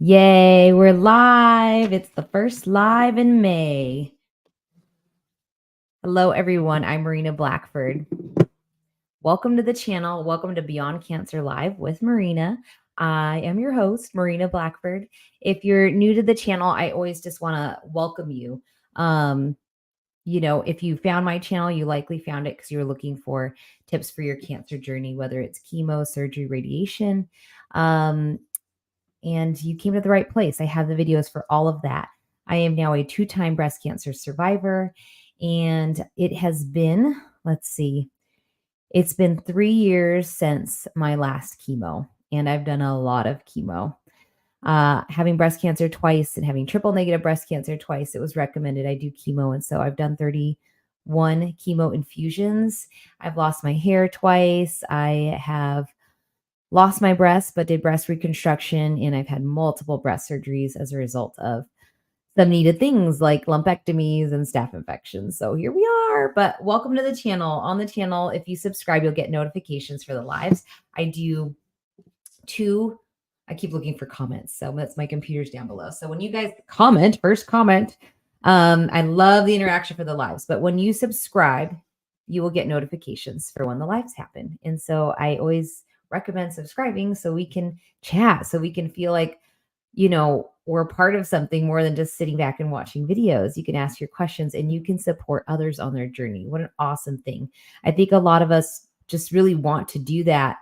Yay, we're live. It's the first live in May. Hello, everyone. I'm Marina Blackford. Welcome to the channel. Welcome to Beyond Cancer Live with Marina. I am your host, Marina Blackford. If you're new to the channel, I always just want to welcome you. If you found my channel, you likely found it because you were looking for tips for your cancer journey, whether it's chemo, surgery, radiation. And you came to the right place. I have the videos for all of that. I am now a 2-time breast cancer survivor, and it has been, it's been 3 years since my last chemo, and I've done a lot of chemo. Having breast cancer twice and having triple negative breast cancer twice, it was recommended I do chemo. And so I've done 31 chemo infusions. I've lost my hair twice. I have lost my breast, but did breast reconstruction. And I've had multiple breast surgeries as a result of some needed things like lumpectomies and staph infections. So here we are. But welcome to the channel. On the channel, if you subscribe, you'll get notifications for the lives. I do I keep looking for comments. So that's my computer's down below. So when you guys first comment, I love the interaction for the lives. But when you subscribe, you will get notifications for when the lives happen. And so I always recommend subscribing so we can chat, so we can feel like, we're a part of something more than just sitting back and watching videos. You can ask your questions and you can support others on their journey. What an awesome thing. I think a lot of us just really want to do that.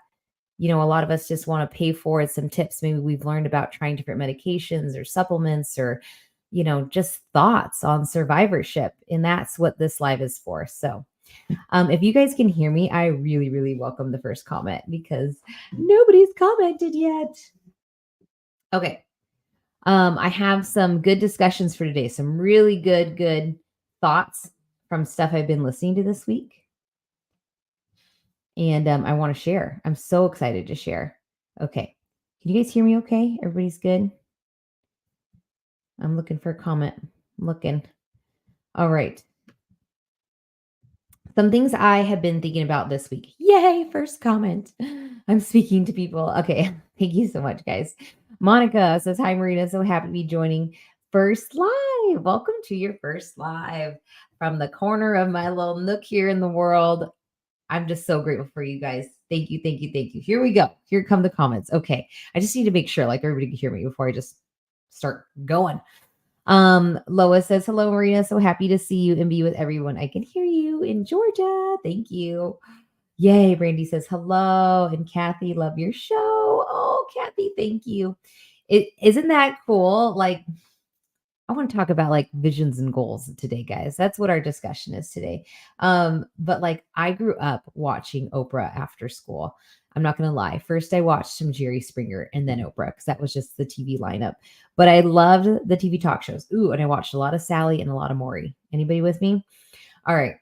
A lot of us just want to pay forward some tips. Maybe we've learned about trying different medications or supplements or, just thoughts on survivorship. And that's what this live is for. So if you guys can hear me, I really, really welcome the first comment because nobody's commented yet. Okay. I have some good discussions for today. Some really good thoughts from stuff I've been listening to this week. And I want to share. I'm so excited to share. Okay. Can you guys hear me okay? Everybody's good? I'm looking for a comment. All right. Some things I have been thinking about this week. Yay, first comment. I'm speaking to people. Okay. Thank you so much, guys. Monica says, hi, Marina. So happy to be joining first live. Welcome to your first live from the corner of my little nook here in the world. I'm just so grateful for you guys. Thank you. Here we go. Here come the comments. Okay. I just need to make sure like everybody can hear me before I just start going. Lois says, hello, Marina. So happy to see you and be with everyone. I can hear you in Georgia. Thank you. Yay. Brandy says, hello. And Kathy, love your show. Oh, Kathy, thank you. Isn't that cool? Like, I want to talk about like visions and goals today, guys. That's what our discussion is today. But like I grew up watching Oprah after school. I'm not going to lie. First, I watched some Jerry Springer and then Oprah because that was just the TV lineup. But I loved the TV talk shows. Ooh, and I watched a lot of Sally and a lot of Maury. Anybody with me? All right.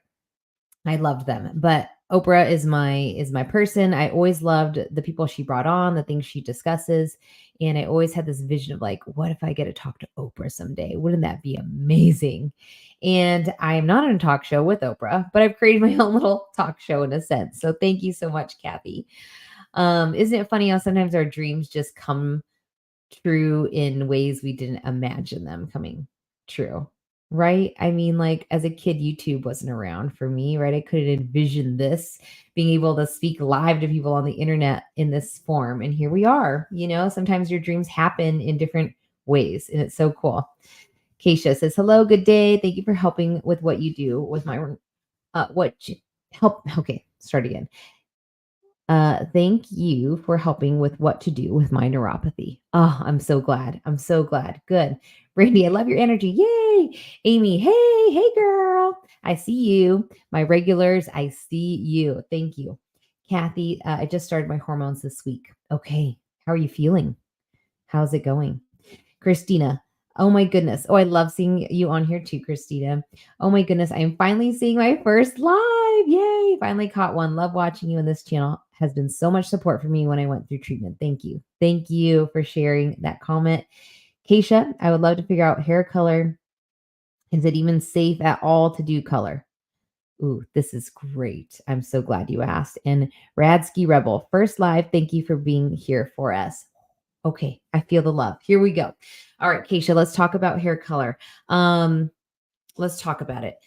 I loved them. But Oprah is my person. I always loved the people she brought on, the things she discusses. And I always had this vision of like, what if I get to talk to Oprah someday? Wouldn't that be amazing? And I am not on a talk show with Oprah, but I've created my own little talk show in a sense. So thank you so much, Kathy. Isn't it funny how sometimes our dreams just come true in ways we didn't imagine them coming true? Right? I mean, like as a kid, YouTube wasn't around for me, right? I couldn't envision this being able to speak live to people on the internet in this form. And here we are. Sometimes your dreams happen in different ways, and it's so cool. Keisha says, hello, good day. Thank you for helping with what you do with my help. Okay, start again. Thank you for helping with what to do with my neuropathy. Oh, I'm so glad. Good. Brandy, I love your energy. Yay. Amy, hey, girl. I see you. My regulars, I see you. Thank you. Kathy, I just started my hormones this week. Okay. How are you feeling? How's it going? Christina, oh my goodness. Oh, I love seeing you on here too, Christina. Oh my goodness. I am finally seeing my first live. Yay. Finally caught one. Love watching you on this channel. Has been so much support for me when I went through treatment. Thank you. Thank you for sharing that comment. Keisha, I would love to figure out hair color. Is it even safe at all to do color? Ooh, this is great. I'm so glad you asked. And Radsky Rebel, first live. Thank you for being here for us. Okay, I feel the love. Here we go. All right, Keisha, let's talk about hair color. Um, let's talk about it.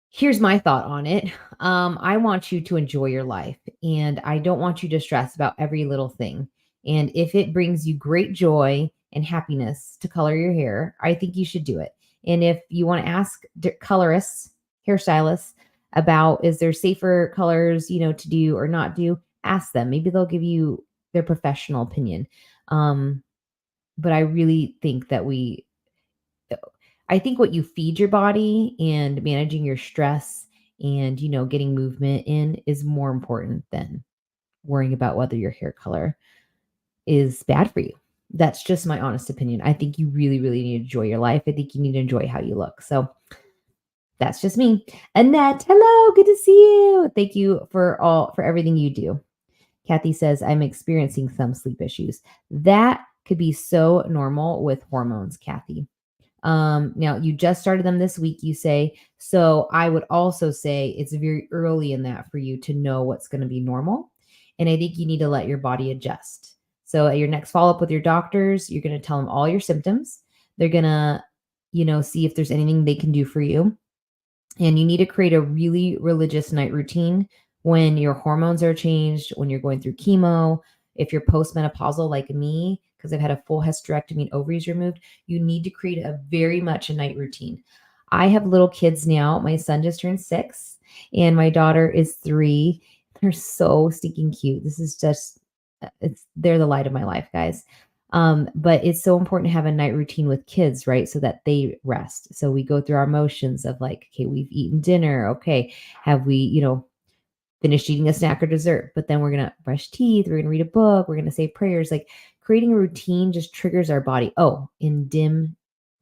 Here's my thought on it. I want you to enjoy your life, and I don't want you to stress about every little thing. And if it brings you great joy and happiness to color your hair, I think you should do it. And if you want to ask colorists, hairstylists about is there safer colors, to do or not do, ask them. Maybe they'll give you their professional opinion. Um, but I really think that I think what you feed your body and managing your stress and, getting movement in is more important than worrying about whether your hair color is bad for you. That's just my honest opinion. I think you really, really need to enjoy your life. I think you need to enjoy how you look. So that's just me. Annette, hello, good to see you. Thank you for everything you do. Kathy says, I'm experiencing some sleep issues. That could be so normal with hormones, Kathy. Now you just started them this week, you say. So I would also say it's very early in that for you to know what's going to be normal. And I think you need to let your body adjust. So at your next follow up with your doctors, you're going to tell them all your symptoms. They're going to, see if there's anything they can do for you. And you need to create a really religious night routine when your hormones are changed, when you're going through chemo, if you're postmenopausal like me, because I've had a full hysterectomy and ovaries removed, you need to create a very much a night routine. I have little kids now. My son just turned 6 and my daughter is 3. They're so stinking cute. This is just they're the light of my life, guys. But it's so important to have a night routine with kids, right? So that they rest. So we go through our motions of like, okay, we've eaten dinner. Okay, have we, finished eating a snack or dessert? But then we're gonna brush teeth. We're gonna read a book. We're gonna say prayers. Like creating a routine just triggers our body. Oh, in dim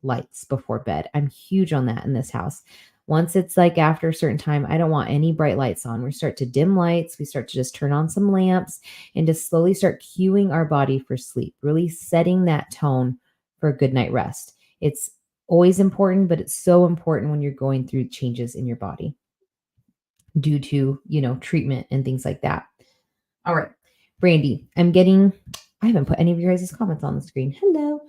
lights before bed. I'm huge on that in this house. Once it's like after a certain time, I don't want any bright lights on. We start to dim lights. We start to just turn on some lamps and just slowly start cueing our body for sleep, really setting that tone for a good night rest. It's always important, but it's so important when you're going through changes in your body due to, treatment and things like that. All right. Brandy, I haven't put any of your guys' comments on the screen. Hello.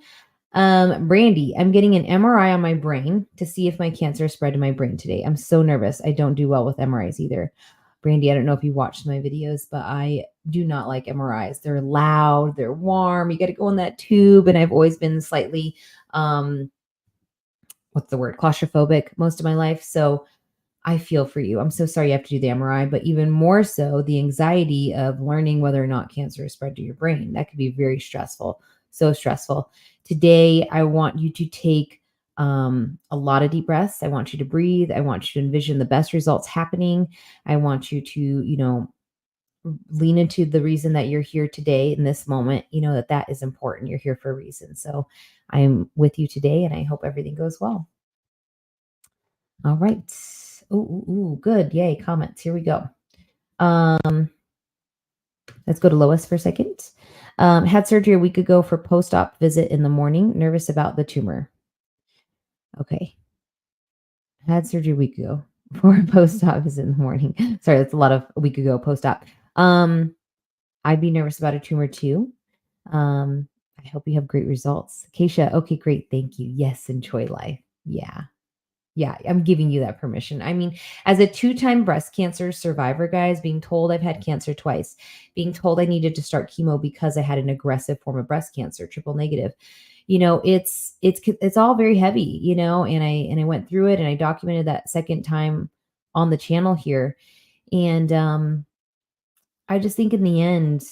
Brandy, I'm getting an MRI on my brain to see if my cancer spread to my brain today. I'm so nervous. I don't do well with MRIs either. Brandy, I don't know if you watched my videos, but I do not like MRIs. They're loud, they're warm. You got to go in that tube. And I've always been slightly, what's the word? Claustrophobic most of my life. So I feel for you. I'm so sorry you have to do the MRI, but even more so, the anxiety of learning whether or not cancer is spread to your brain. That could be very stressful. So stressful. Today, I want you to take a lot of deep breaths. I want you to breathe. I want you to envision the best results happening. I want you to, lean into the reason that you're here today in this moment. You know that is important. You're here for a reason. So I'm with you today, and I hope everything goes well. All right. Ooh, good. Yay, comments. Here we go. Let's go to Lois for a second. Had surgery a week ago for post-op visit in the morning. Nervous about the tumor. Okay. Had surgery a week ago for a post-op visit in the morning. Sorry, that's a lot of a week ago post-op. I'd be nervous about a tumor too. I hope you have great results. Keisha, okay, great. Thank you. Yes, enjoy life. Yeah. Yeah, I'm giving you that permission. I mean, as a 2-time breast cancer survivor, guys, being told I've had cancer twice, being told I needed to start chemo because I had an aggressive form of breast cancer, triple negative. It's all very heavy, and I went through it and I documented that second time on the channel here. And I just think in the end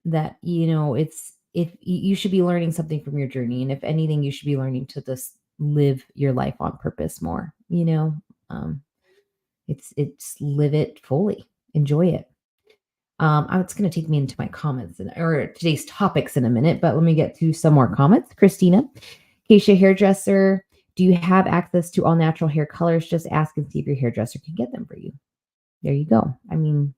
that, it's if you should be learning something from your journey. And if anything, you should be learning to just live your life on purpose more, um, it's live it fully, enjoy it. It's going to take me into my comments or today's topics in a minute, but let me get to some more comments. Christina, Keisha hairdresser, do you have access to all natural hair colors? Just ask and see if your hairdresser can get them for you. There you go. I mean,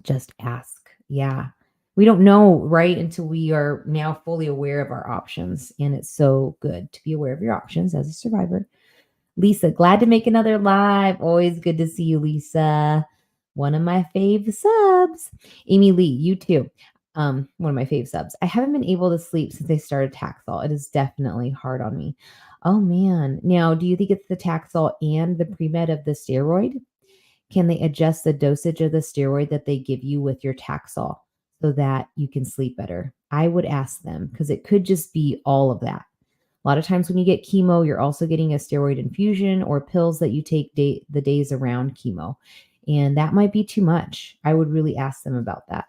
just ask. Yeah. We don't know, right? Until we are now fully aware of our options. And it's so good to be aware of your options as a survivor. Lisa, glad to make another live. Always good to see you, Lisa. One of my fave subs. Amy Lee, you too. One of my fave subs. I haven't been able to sleep since I started Taxol. It is definitely hard on me. Oh man. Now, do you think it's the Taxol and the pre-med of the steroid? Can they adjust the dosage of the steroid that they give you with your Taxol so that you can sleep better? I would ask them because it could just be all of that. A lot of times when you get chemo, you're also getting a steroid infusion or pills that you take the days around chemo. And that might be too much. I would really ask them about that.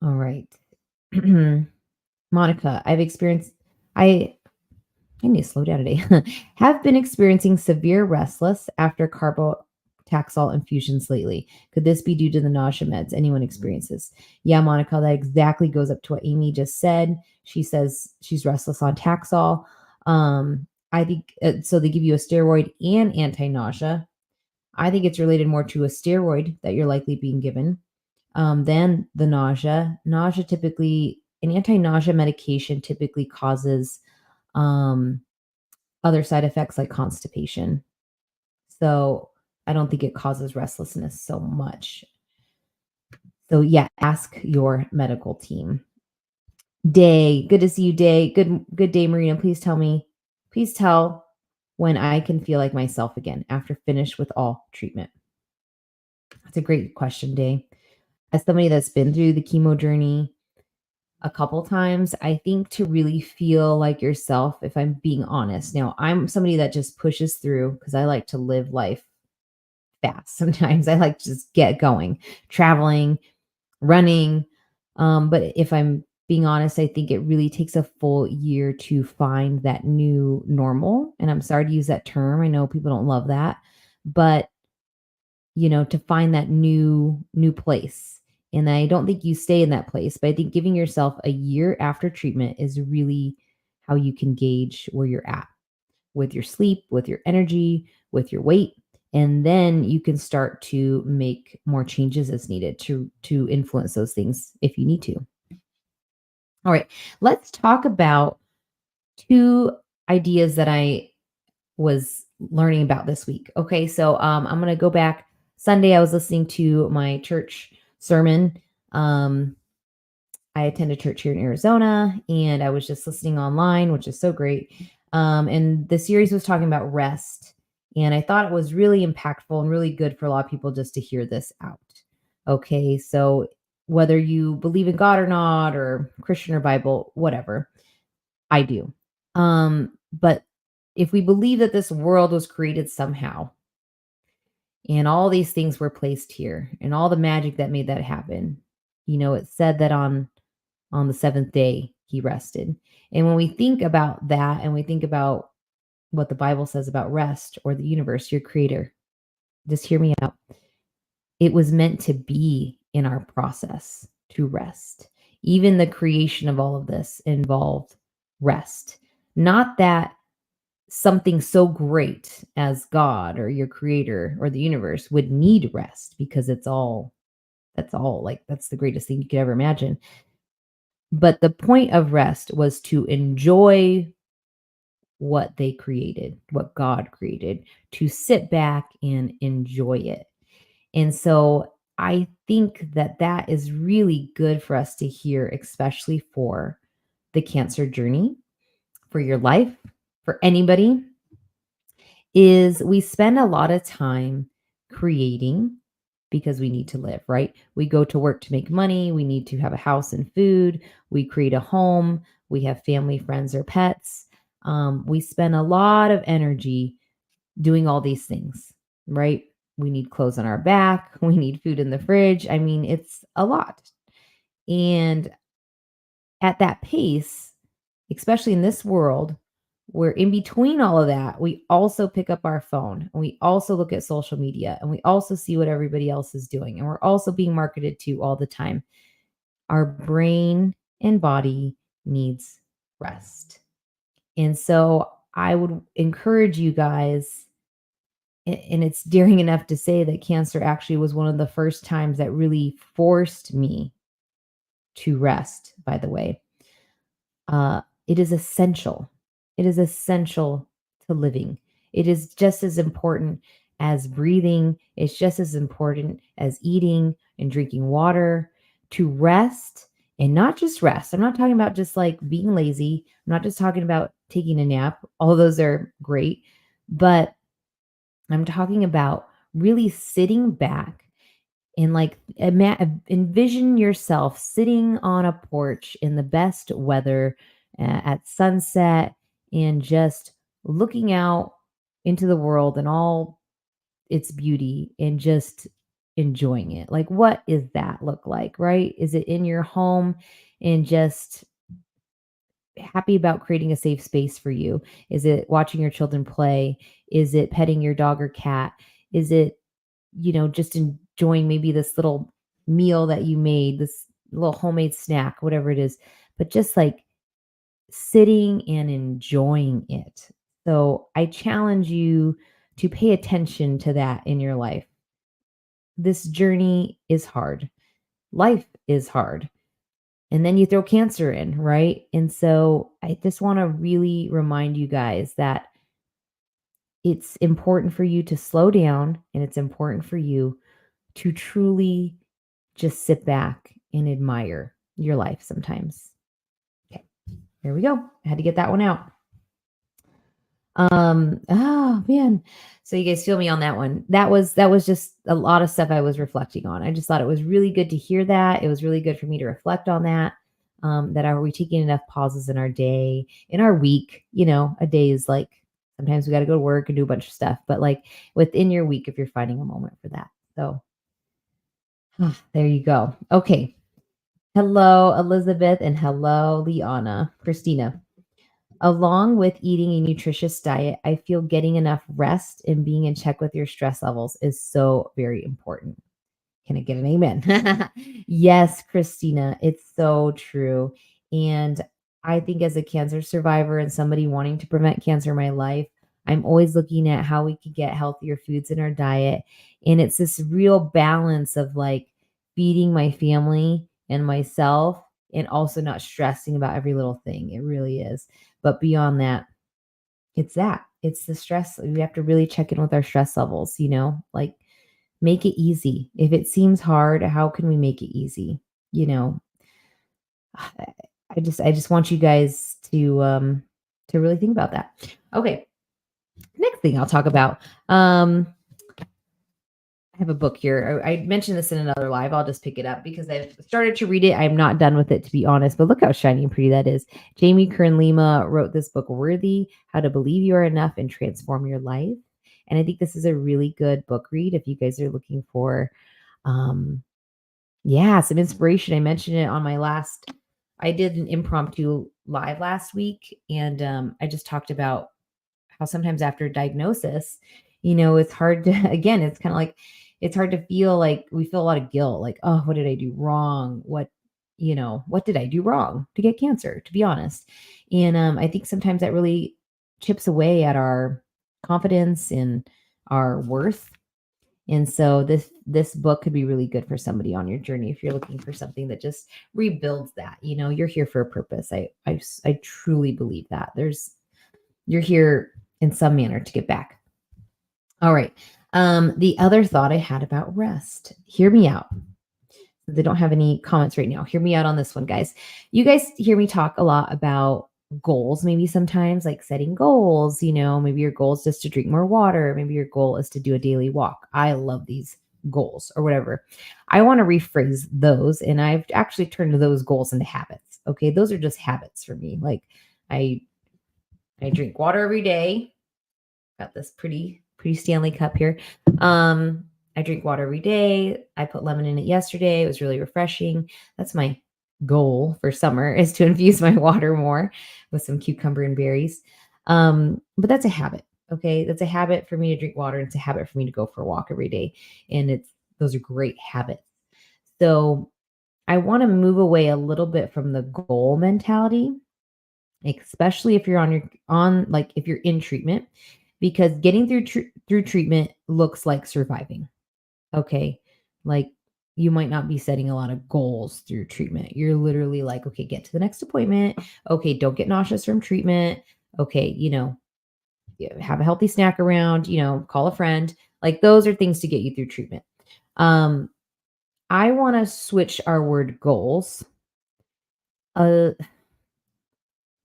All right. Monica, I I need to slow down today. Have been experiencing severe restless after carbotaxol infusions lately. Could this be due to the nausea meds anyone experiences? Yeah, Monica, that exactly goes up to what Amy just said. She says she's restless on Taxol. I think so. They give you a steroid and anti-nausea. I think it's related more to a steroid that you're likely being given than the nausea. Nausea typically, an anti-nausea medication typically causes um, other side effects like constipation. So I don't think it causes restlessness so much. So yeah, ask your medical team. Day, good to see you, Day. Good day, Marina. Please tell when I can feel like myself again after finish with all treatment. That's a great question, Day. As somebody that's been through the chemo journey a couple times, I think to really feel like yourself, if I'm being honest. Now, I'm somebody that just pushes through because I like to live life fast. Sometimes I like to just get going, traveling, running. But if I'm being honest, I think it really takes a full year to find that new normal. And I'm sorry to use that term. I know people don't love that, but to find that new place. And I don't think you stay in that place, but I think giving yourself a year after treatment is really how you can gauge where you're at with your sleep, with your energy, with your weight, and then you can start to make more changes as needed to influence those things if you need to. All right, let's talk about two ideas that I was learning about this week. Okay, so I'm going to go back. Sunday, I was listening to my church sermon. Um, I attend a church here in Arizona, and I was just listening online, which is so great. And the series was talking about rest, and I thought it was really impactful and really good for a lot of people just to hear this out. Okay, so whether you believe in God or not, or Christian or Bible, whatever, I do. But if we believe that this world was created somehow, and all these things were placed here, and all the magic that made that happen, it said that on the seventh day he rested. And when we think about that and we think about what the Bible says about rest or the universe, your creator, just hear me out. It was meant to be in our process to rest. Even the creation of all of this involved rest. Not that something so great as God or your creator or the universe would need rest because that's the greatest thing you could ever imagine. But the point of rest was to enjoy what they created, what God created, to sit back and enjoy it. And so I think that that is really good for us to hear, especially for the cancer journey, for your life, for anybody, is we spend a lot of time creating because we need to live, right? We go to work to make money. We need to have a house and food. We create a home. We have family, friends, or pets. We spend a lot of energy doing all these things, right? We need clothes on our back. We need food in the fridge. I mean, it's a lot. And at that pace, especially in this world, where in between all of that, we also pick up our phone and we also look at social media and we also see what everybody else is doing. And we're also being marketed to all the time. Our brain and body needs rest. And so I would encourage you guys, and it's daring enough to say that cancer actually was one of the first times that really forced me to rest, by the way. It is essential. It is essential to living. It is just as important as breathing. It's just as important as eating and drinking water. to rest, and not just rest. I'm not talking about just like being lazy. I'm not just talking about taking a nap. All those are great, but I'm talking about really sitting back and like envision yourself sitting on a porch in the best weather at sunset and just looking out into the world and all its beauty and just enjoying it. Like, what is that look like, right? Is it in your home and just happy about creating a safe space for you? Is it watching your children play? Is it petting your dog or cat? Is it, just enjoying maybe this little meal that you made, this little homemade snack, whatever it is, but just like sitting and enjoying it. So I challenge you to pay attention to that in your life. This journey is hard. Life is hard. And then you throw cancer in, right? And so I just want to really remind you guys that it's important for you to slow down and it's important for you to truly just sit back and admire your life sometimes. Okay, there we go. I had to get that one out. Oh man. So you guys feel me on that one. That was just a lot of stuff I was reflecting on. I just thought it was really good to hear that. It was really good for me to reflect on that. That are we taking enough pauses in our day, in our week? A day is like sometimes we got to go to work and do a bunch of stuff, but like within your week, if you're finding a moment for that. So there you go. Okay. Hello, Elizabeth, and hello, Liana. Christina. Along with eating a nutritious diet, I feel getting enough rest and being in check with your stress levels is so very important. Can I get an amen? Yes, Christina, it's so true. And I think as a cancer survivor and somebody wanting to prevent cancer in my life, I'm always looking at how we could get healthier foods in our diet. And it's this real balance of like feeding my family and myself and also not stressing about every little thing. It really is. But beyond that, it's that. It's the stress. We have to really check in with our stress levels, like make it easy. If it seems hard, how can we make it easy? You know, I just want you guys to really think about that. Okay. Next thing I'll talk about. I have a book here. I mentioned this in another live. I'll just pick it up because I've started to read it. I'm not done with it, to be honest, but look how shiny and pretty that is. Jamie Kern Lima wrote this book, Worthy: How to Believe You Are Enough and Transform Your Life. And I think this is a really good book read if you guys are looking for, um, some inspiration. I mentioned it on my last, I did an impromptu live last week, and I just talked about how sometimes after diagnosis, it's hard to, again, it's kind of like, it's hard to feel like we feel a lot of guilt, like, oh, what did I do wrong? What did I do wrong to get cancer, to be honest? And I think sometimes that really chips away at our confidence and our worth. And so this book could be really good for somebody on your journey if you're looking for something that just rebuilds that. You're here for a purpose. I truly believe that. You're here in some manner to get back. All right. The other thought I had about rest. Hear me out. They don't have any comments right now. Hear me out on this one, guys. You guys hear me talk a lot about goals, maybe sometimes like setting goals. Maybe your goal is just to drink more water. Maybe your goal is to do a daily walk. I love these goals or whatever. I want to rephrase those. And I've actually turned those goals into habits. Okay. Those are just habits for me. Like I drink water every day. Got this pretty Stanley cup here. I drink water every day. I put lemon in it yesterday. It was really refreshing. That's my goal for summer, is to infuse my water more with some cucumber and berries. But that's a habit. Okay. That's a habit for me to drink water. It's a habit for me to go for a walk every day. And those are great habits. So I want to move away a little bit from the goal mentality, especially if you're if you're in treatment, because getting through treatment looks like surviving. Okay. Like you might not be setting a lot of goals through treatment. You're literally like, okay, get to the next appointment. Okay, don't get nauseous from treatment. Okay, have a healthy snack around, call a friend. Like those are things to get you through treatment. Um I want to switch our word goals uh,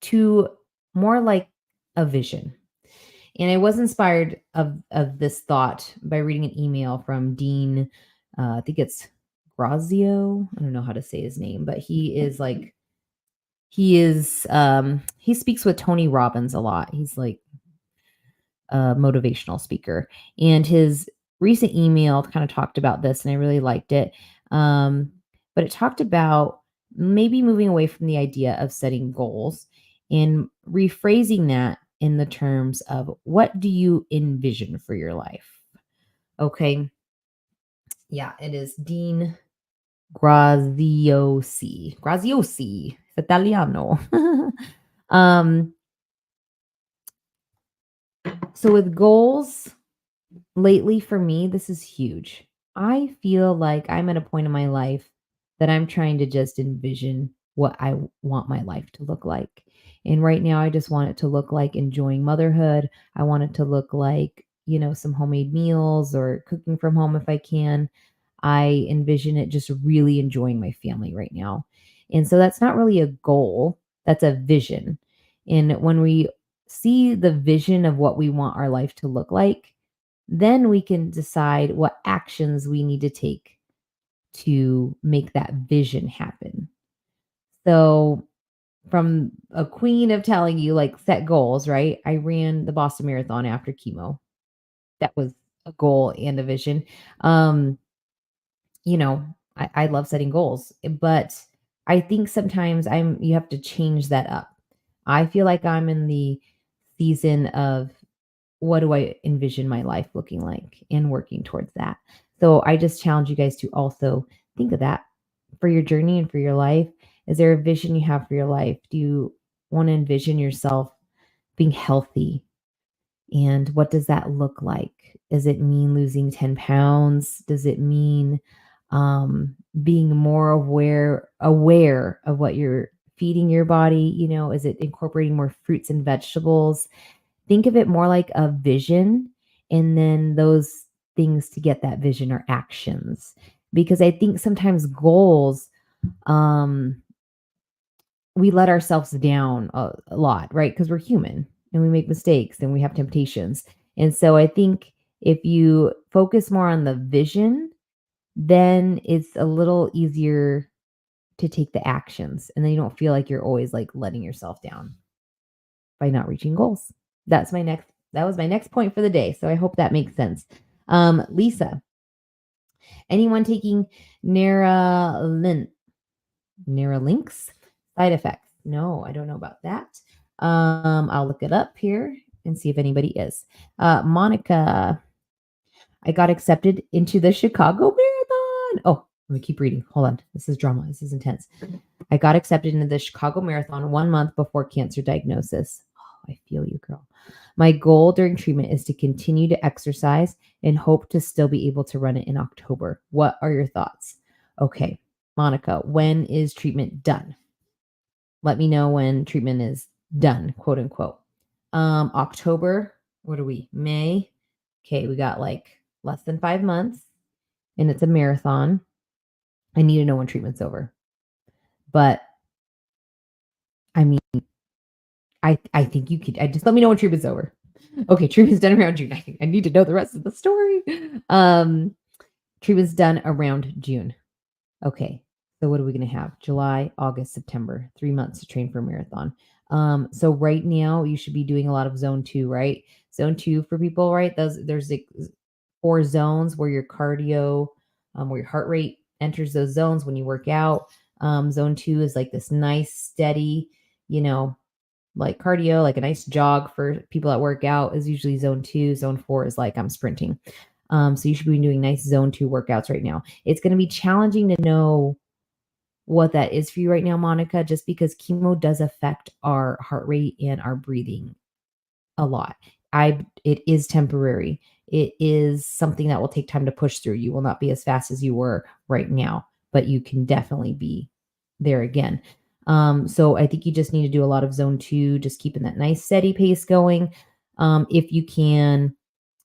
to more like a vision. And I was inspired of this thought by reading an email from Dean, I think it's Grazio. I don't know how to say his name, but he speaks with Tony Robbins a lot. He's like a motivational speaker. And his recent email kind of talked about this, and I really liked it. Um, but it talked about maybe moving away from the idea of setting goals and rephrasing that in the terms of what do you envision for your life? Okay. Yeah, it is Dean Graziosi. Graziosi. Italiano. um, so with goals, lately for me, this is huge. I feel like I'm at a point in my life that I'm trying to just envision what want my life to look like. And right now, I just want it to look like enjoying motherhood. I want it to look like, some homemade meals or cooking from home if I can. I envision it just really enjoying my family right now. And so that's not really a goal, that's a vision. And when we see the vision of what we want our life to look like, then we can decide what actions we need to take to make that vision happen. So, from a queen of telling you, like, set goals, right? I ran the Boston Marathon after chemo. That was a goal and a vision. Um, I love setting goals, but I think sometimes you have to change that up. I feel like I'm in the season of what do I envision my life looking like and working towards that. So I just challenge you guys to also think of that for your journey and for your life. Is there a vision you have for your life? Do you want to envision yourself being healthy? And what does that look like? Does it mean losing 10 pounds? Does it mean being more aware of what you're feeding your body? Is it incorporating more fruits and vegetables? Think of it more like a vision, and then those things to get that vision are actions. Because I think sometimes goals, um, we let ourselves down a lot, right? Because we're human and we make mistakes and we have temptations. And so I think if you focus more on the vision, then it's a little easier to take the actions. And then you don't feel like you're always like letting yourself down by not reaching goals. That was my next point for the day. So I hope that makes sense. Lisa, anyone taking Neuralink Neuralinks side effects? No, I don't know about that. I'll look it up here and see if anybody is. Monica, I got accepted into the Chicago Marathon. Oh, let me keep reading. Hold on. This is drama. This is intense. I got accepted into the Chicago Marathon 1 month before cancer diagnosis. Oh, I feel you, girl. My goal during treatment is to continue to exercise and hope to still be able to run it in October. What are your thoughts? Okay, Monica, when is treatment done? Let me know when treatment is done, quote unquote. October, what are we? May. Okay, we got like less than 5 months and it's a marathon. I need to know when treatment's over. But I mean, I think you could. I just let me know when treatment's over. Okay, treatment's done around June. I need to know the rest of the story. Treatment's done around June. Okay, so what are we gonna have? July, August, September. 3 months to train for a marathon. So right now you should be doing a lot of zone 2, right? Zone 2 for people, right? There's like 4 zones where your cardio, where your heart rate enters those zones when you work out. Zone 2 is like this nice, steady, you know, like cardio, like a nice jog for people that work out is usually zone 2. Zone 4 is like I'm sprinting. So you should be doing nice zone 2 workouts right now. It's going to be challenging to know what that is for you right now, Monica, just because chemo does affect our heart rate and our breathing a lot. It is temporary. It is something that will take time to push through. You will not be as fast as you were right now, but you can definitely be there again. So I think you just need to do a lot of zone 2, just keeping that nice steady pace going, if you can,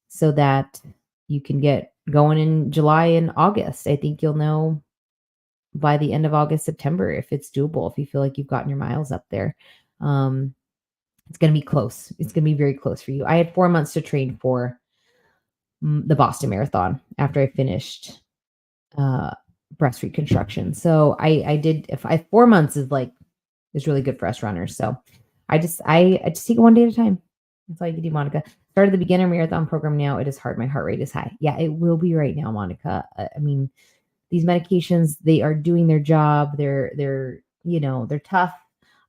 so that you can get going in July and August. I think you'll know by the end of August, September, if it's doable, if you feel like you've gotten your miles up there. Um, it's going to be close. It's going to be very close for you. I had 4 months to train for the Boston Marathon after I finished uh, breast reconstruction. So I did, if I, 4 months is really good for us runners. So I just take it one day at a time. That's all you can do, Monica. Started the beginner marathon program now. It is hard. My heart rate is high. Yeah, it will be right now, Monica. I mean, these medications, they are doing their job. They're tough.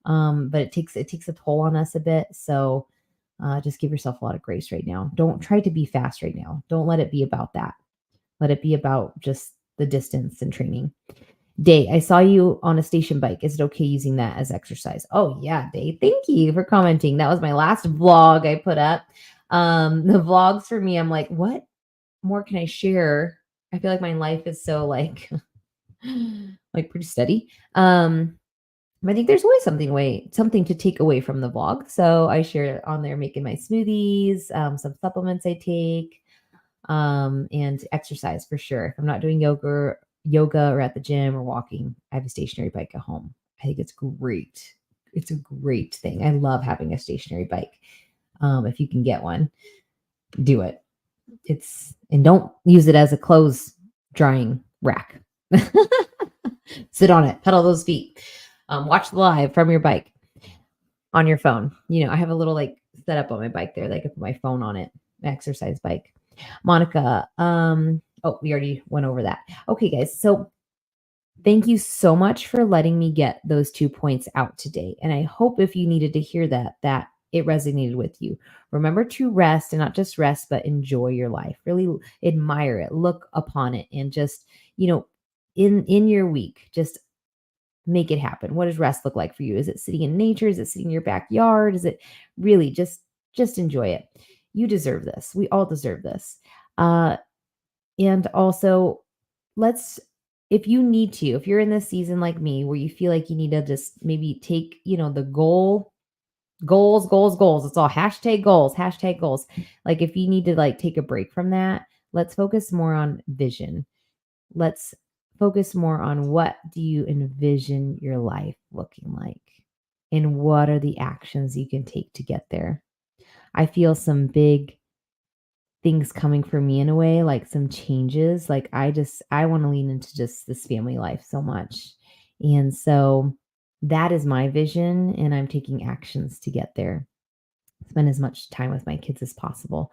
But it takes a toll on us a bit. So just give yourself a lot of grace right now. Don't try to be fast right now. Don't let it be about that. Let it be about just the distance and training. Day, I saw you on a station bike. Is it okay using that as exercise? Oh yeah, Day. Thank you for commenting. That was my last vlog I put up. The vlogs for me, I'm like, what more can I share? I feel like my life is so like pretty steady. I think there's always something to take away from the vlog. So I share it on there, making my smoothies, some supplements I take, and exercise for sure. If I'm not doing yoga or at the gym or walking, I have a stationary bike at home. I think it's great. It's a great thing. I love having a stationary bike. If you can get one, do it. And don't use it as a clothes drying rack. Sit on it, pedal those feet. Watch the live from your bike on your phone. I have a little setup on my bike there. Like I put my phone on it, exercise bike. Monica, we already went over that. Okay, guys. So thank you so much for letting me get those 2 points out today. And I hope if you needed to hear that it resonated with you. Remember to rest, and not just rest, but enjoy your life. Really admire it, look upon it, and just, in your week, just make it happen. What does rest look like for you? Is it sitting in nature? Is it sitting in your backyard? Is it really just enjoy it? You deserve this. We all deserve this. And also, let's if you need to, if you're in this season like me where you feel like you need to just maybe take, the goals. It's all hashtag goals, hashtag goals. Like if you need to take a break from that, let's focus more on vision. Let's focus more on what do you envision your life looking like and what are the actions you can take to get there. I feel some big things coming for me in a way, like some changes. Like I want to lean into just this family life so much. And so that is my vision, and I'm taking actions to get there. Spend as much time with my kids as possible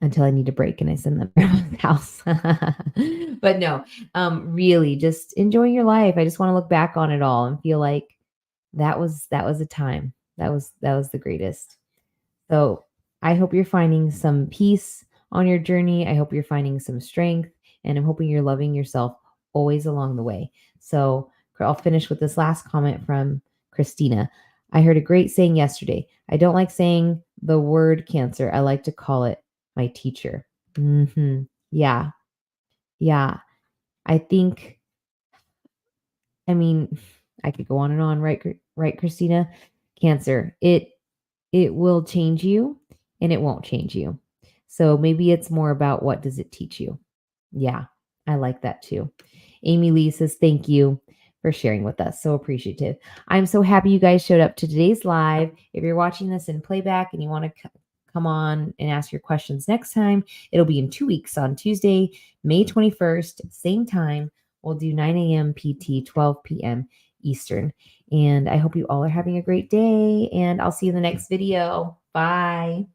until I need a break and I send them to the house. But no, really just enjoying your life. I just want to look back on it all and feel like that was a time. That was the greatest. So I hope you're finding some peace on your journey. I hope you're finding some strength, and I'm hoping you're loving yourself always along the way. So I'll finish with this last comment from Christina. I heard a great saying yesterday. I don't like saying the word cancer. I like to call it my teacher. Yeah. Yeah. I think, I mean, I could go on and on, right? Right, Christina? Cancer. It will change you and it won't change you. So maybe it's more about what does it teach you? Yeah, I like that too. Amy Lee says, thank you for sharing with us. So appreciative. I'm so happy you guys showed up to today's live. If you're watching this in playback and you want to come on and ask your questions next time, it'll be in 2 weeks on Tuesday, May 21st, same time. We'll do 9 a.m. PT, 12 p.m. Eastern. And I hope you all are having a great day, and I'll see you in the next video. Bye.